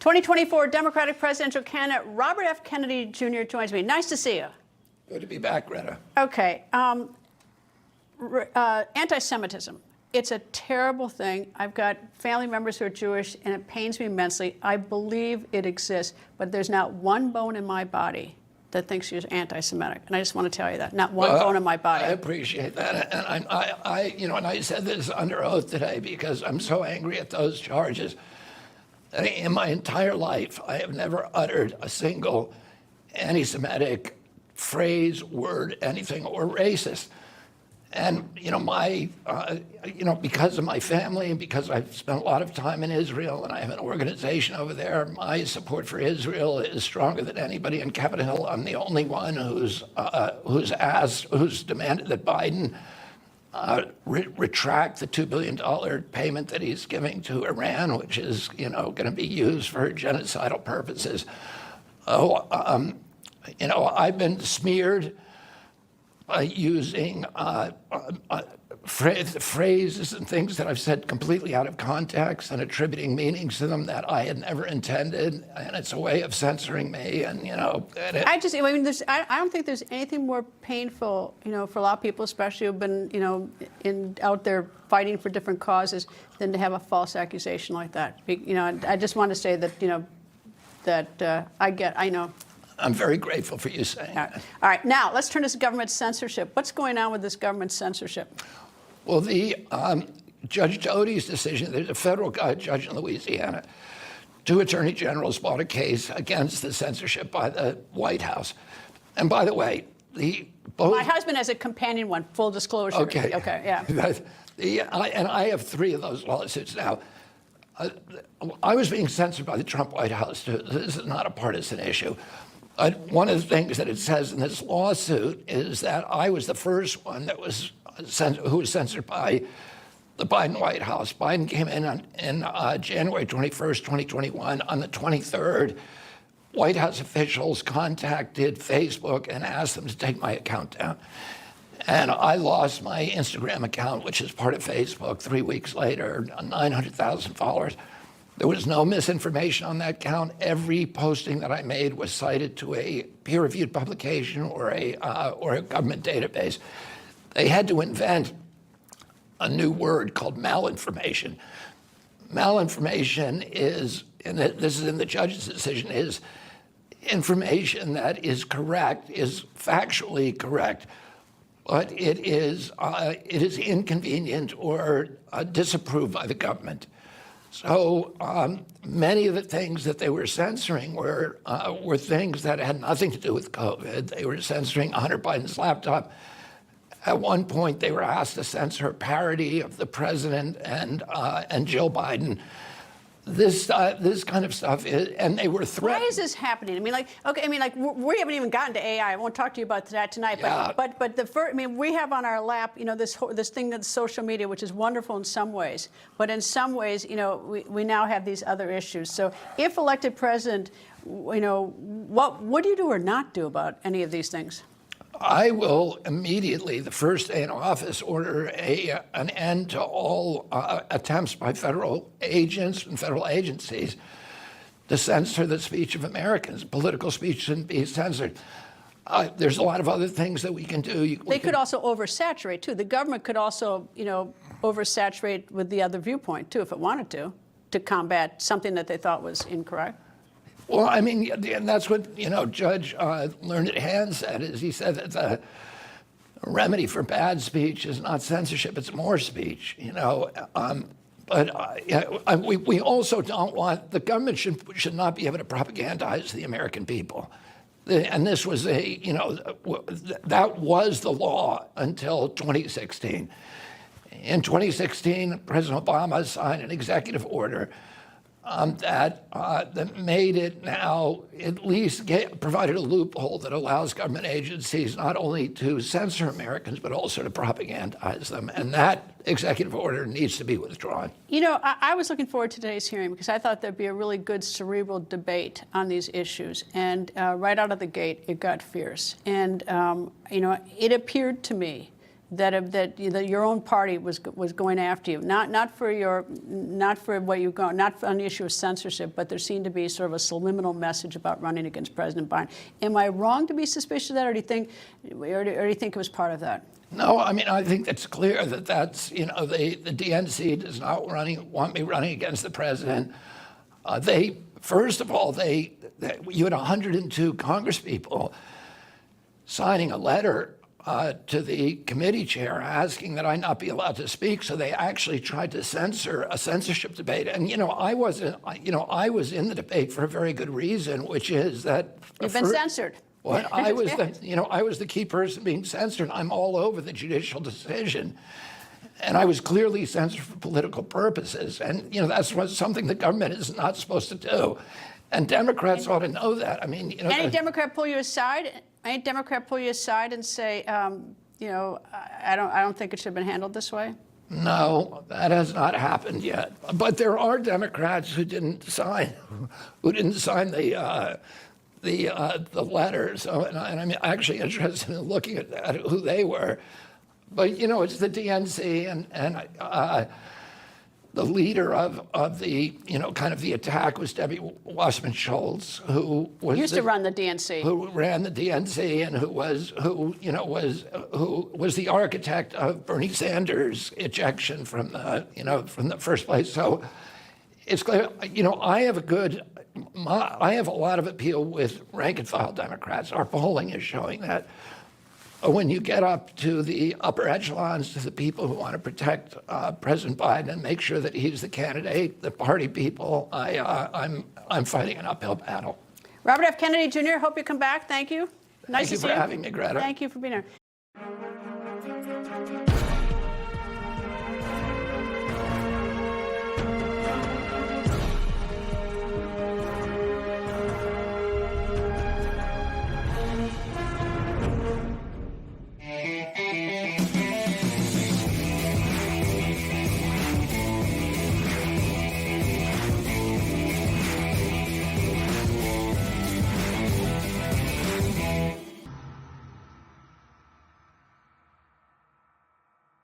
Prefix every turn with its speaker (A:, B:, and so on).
A: 2024 Democratic presidential candidate Robert F. Kennedy Jr. joins me. Nice to see you.
B: Good to be back, Greta.
A: Okay. Anti-Semitism. It's a terrible thing. I've got family members who are Jewish, and it pains me immensely. I believe it exists, but there's not one bone in my body that thinks you're anti-Semitic. And I just want to tell you that. Not one bone in my body.
B: I appreciate that. And I said this under oath today because I'm so angry at those charges. In my entire life, I have never uttered a single anti-Semitic phrase, word, anything, or racist. And, because of my family and because I've spent a lot of time in Israel and I have an organization over there, my support for Israel is stronger than anybody in Capitol Hill. I'm the only one who's demanded that Biden retract the $2 billion payment that he's giving to Iran, which is, going to be used for genocidal purposes. I've been smeared by using phrases and things that I've said completely out of context and attributing meanings to them that I had never intended, and it's a way of censoring me. And
A: I don't think there's anything more painful, for a lot of people, especially who've been, out there fighting for different causes, than to have a false accusation like that. I just want to say that I know.
B: I'm very grateful for you saying that.
A: All right, now let's turn to government censorship. What's going on with this government censorship?
B: Well, the Judge Doty's decision, there's a federal judge in Louisiana. 2 attorney generals brought a case against the censorship by the White House. And by the way,
A: my husband has a companion one, full disclosure.
B: Okay.
A: Okay, yeah.
B: And I have 3 of those lawsuits now. I was being censored by the Trump White House, too. This is not a partisan issue. One of the things that it says in this lawsuit is that I was the first one that was who was censored by the Biden White House. Biden came in on January 21st, 2021. On the 23rd, White House officials contacted Facebook and asked them to take my account down. And I lost my Instagram account, which is part of Facebook, 3 weeks later, 900,000 followers. There was no misinformation on that account. Every posting that I made was cited to a peer-reviewed publication or a government database. They had to invent a new word called malinformation. Malinformation is, and this is in the judge's decision, is information that is correct, is factually correct, but it is inconvenient or disapproved by the government. So many of the things that they were censoring were things that had nothing to do with COVID. They were censoring Hunter Biden's laptop. At one point, they were asked to censor a parody of the president and Jill Biden. This kind of stuff, and they were threatened.
A: Why is this happening? We haven't even gotten to AI. I won't talk to you about that tonight.
B: Yeah.
A: But we have on our lap, this thing that's social media, which is wonderful in some ways. But in some ways, we now have these other issues. So if elected president, what do you do or not do about any of these things?
B: I will immediately, the first day in office, order an end to all attempts by federal agents and federal agencies to censor the speech of Americans. Political speech shouldn't be censored. There's a lot of other things that we can do.
A: They could also oversaturate, too. The government could also, oversaturate with the other viewpoint, too, if it wanted to combat something that they thought was incorrect.
B: Well, and that's what, Judge Learned Hand said, is he said that the remedy for bad speech is not censorship, it's more speech, But we also don't want, the government should not be able to propagandize the American people. And this was that was the law until 2016. In 2016, President Obama signed an executive order that made it now at least provided a loophole that allows government agencies not only to censor Americans, but also to propagandize them. And that executive order needs to be withdrawn.
A: I was looking forward to today's hearing because I thought there'd be a really good cerebral debate on these issues. And right out of the gate, it got fierce. And, it appeared to me that your own party was going after you, not for what you go, not on the issue of censorship, but there seemed to be sort of a subliminal message about running against President Biden. Am I wrong to be suspicious of that, or do you think it was part of that?
B: No, I mean, I think it's clear that that's, the DNC does not want me running against the president. First of all, you had 102 congresspeople signing a letter to the committee chair asking that I not be allowed to speak. So they actually tried to censor a censorship debate. And, I was in the debate for a very good reason, which is that
A: you've been censored.
B: Well, I was the key person being censored. I'm all over the judicial decision. And I was clearly censored for political purposes. And, that's something the government is not supposed to do. And Democrats ought to know that. I mean,
A: any Democrat pull you aside? Any Democrat pull you aside and say, I don't think it should have been handled this way?
B: No, that has not happened yet. But there are Democrats who didn't sign the letter. So, and I'm actually interested in looking at who they were. But, it's the DNC and the leader of the, kind of the attack was Debbie Wasserman Schultz, who was
A: to run the DNC,
B: who ran the DNC, and who was the architect of Bernie Sanders' ejection from the first place. So it's clear, I have a lot of appeal with rank and file Democrats. Our polling is showing that. When you get up to the upper echelons, to the people who want to protect President Biden and make sure that he's the candidate, the party people, I'm fighting an uphill battle.
A: Robert F. Kennedy Jr., hope you come back. Thank you.
B: Thank you for having me, Greta.
A: Thank you for being here.